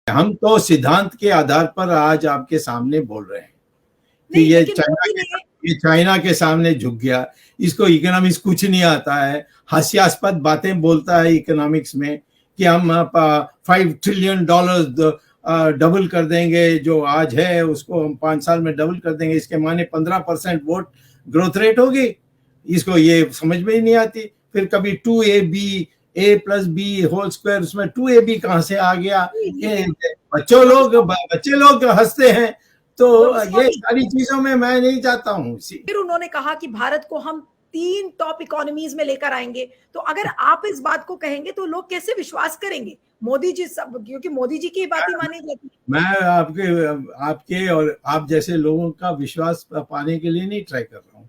हम तो सिद्धांत के आधार पर आज आपके सामने बोल रहे हैं कि नहीं, ये चाइना के सामने झुक गया, इसको इकोनॉमिक्स कुछ नहीं आता है, हास्यास्पद बातें बोलता है इकोनॉमिक्स में कि हम $5 ट्रिलियन डबल कर देंगे, जो आज है उसको हम 5 साल में डबल कर देंगे, इसके माने 15% वोट ग्रोथ रेट होगी। इसको ये समझ में ही नहीं आती। फिर कभी 2ab A+B² उसमें 2ab कहाँ से आ गया? ये बच्चे लोग हंसते हैं, तो ये सारी चीजों में मैं नहीं जाता हूँ। फिर उन्होंने कहा कि भारत को हम 3 टॉप इकोनॉमीज में लेकर आएंगे। तो अगर आप इस बात को कहेंगे तो लोग कैसे विश्वास करेंगे? मोदी जी सब, क्योंकि मोदी जी की बात ही मानी जाती है। मैं आपके और आप जैसे लोगों का विश्वास पाने के लिए नहीं ट्राई कर रहा हूँ।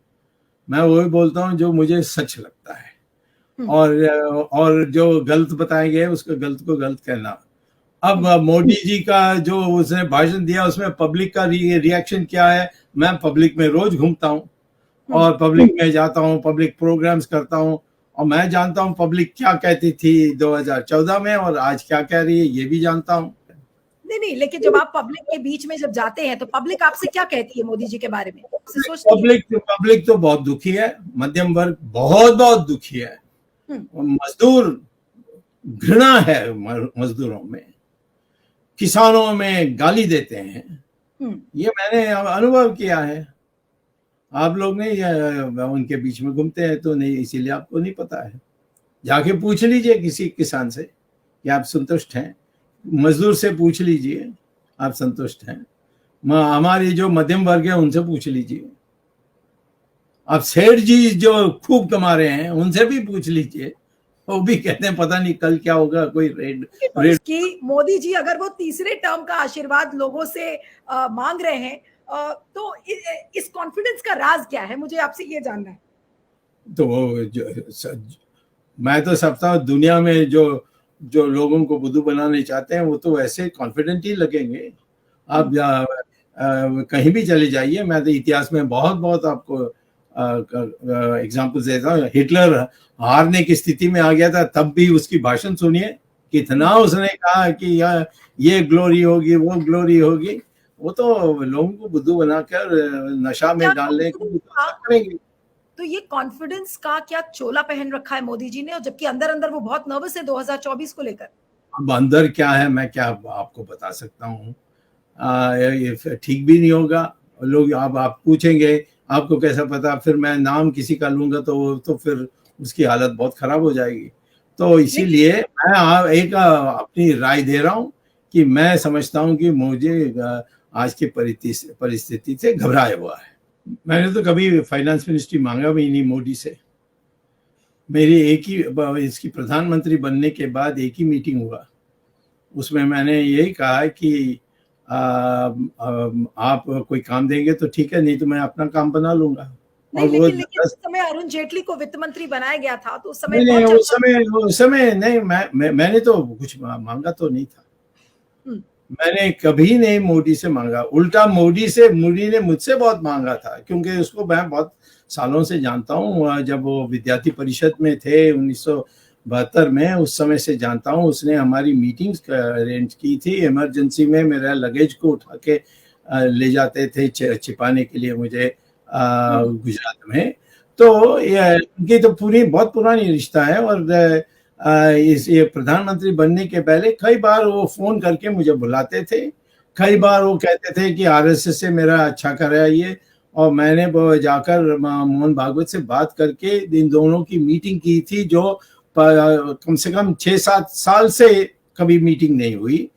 मैं वही बोलता हूँ जो मुझे सच लगता है, और जो गलत बताए गए उसको गलत को गलत कहना। अब मोदी जी का जो उसने भाषण दिया उसमें पब्लिक का रिएक्शन क्या है? मैं पब्लिक में रोज घूमता हूँ और पब्लिक में जाता हूँ, पब्लिक प्रोग्राम्स करता हूँ, और मैं जानता हूँ पब्लिक क्या कहती थी 2014 में और आज क्या कह रही है, ये भी जानता हूँ। नहीं, लेकिन जब आप पब्लिक के बीच में जब जाते हैं तो पब्लिक आपसे क्या कहती है मोदी जी के बारे में? पब्लिक तो बहुत दुखी है, मध्यम वर्ग बहुत दुखी है, मजदूर घृणा है मजदूरों में, किसानों में गाली देते हैं। ये मैंने अनुभव किया है। आप लोग नहीं उनके बीच में घूमते हैं तो नहीं, इसीलिए आपको नहीं पता है। जाके पूछ लीजिए किसी किसान से कि आप संतुष्ट हैं, मजदूर से पूछ लीजिए आप संतुष्ट हैं, हमारी जो मध्यम वर्ग है उनसे पूछ लीजिए, आप सेठ जी जो खूब कमा रहे हैं उनसे भी पूछ लीजिए, वो भी कहते हैं पता नहीं कल क्या होगा, कोई रेड कि मोदी जी अगर वो तीसरे टर्म का आशीर्वाद लोगों से मांग रहे हैं, तो इस कॉन्फिडेंस का राज क्या है? मुझे आपसे ये जानना है। तो मैं तो समझता हूँ दुनिया में जो लोगों को बुद्धू बनाने चाहते हैं वो तो ऐसे कॉन्फिडेंट ही लगेंगे। आप कहीं भी चले जाइए, मैं तो इतिहास में बहुत आपको एग्जाम्पल देता हूँ। हिटलर हारने की स्थिति में आ गया था, तब भी उसकी भाषण सुनिए, कितना उसने कहा कि ये ग्लोरी होगी, वो ग्लोरी होगी। वो तो लोगों को बुद्धू बनाकर नशा में डालने की करेंगे। तो ये कॉन्फिडेंस का क्या चोला पहन रखा है मोदी जी ने, और जबकि अंदर अंदर वो बहुत नर्वस है 2024 को लेकर? अब अंदर क्या है मैं क्या आपको बता सकता हूँ, ये ठीक भी नहीं होगा। लोग अब आप पूछेंगे आपको कैसा पता, फिर मैं नाम किसी का लूंगा तो फिर उसकी हालत बहुत खराब हो जाएगी। तो इसीलिए मैं एक अपनी राय दे रहा हूँ कि मैं समझता हूँ कि मुझे आज की परिस्थिति से घबराया हुआ है। मैंने तो कभी फाइनेंस मिनिस्ट्री मांगा भी नहीं मोदी से। मेरी इसकी प्रधानमंत्री बनने के बाद एक ही मीटिंग हुआ, उसमें मैंने यही कहा कि आप कोई काम देंगे तो ठीक है, नहीं तो मैं अपना काम बना लूंगा। नहीं, लेकिन उस समय अरुण जेटली को वित्त मंत्री बनाया गया था, तो उस समय नहीं, उस समय नहीं, मैंने तो कुछ मांगा तो नहीं था। मैंने कभी नहीं मोदी से मांगा, उल्टा मोदी ने मुझसे बहुत मांगा था, क्योंकि उसको मैं बहुत सालों से जानता हूँ। जब वो विद्यार्थी परिषद में थे 1972 में, उस समय से जानता हूँ। उसने हमारी मीटिंग्स अरेंज की थी, इमरजेंसी में मेरा लगेज को उठा के ले जाते थे छिपाने के लिए मुझे गुजरात में। तो ये तो बहुत पुरानी रिश्ता है। और ये प्रधानमंत्री बनने के पहले कई बार वो फोन करके मुझे बुलाते थे, कई बार वो कहते थे कि आरएसएस से मेरा अच्छा कराइए, और मैंने जाकर मोहन भागवत से बात करके इन दोनों की मीटिंग की थी, जो कम से कम 6-7 साल से कभी मीटिंग नहीं हुई।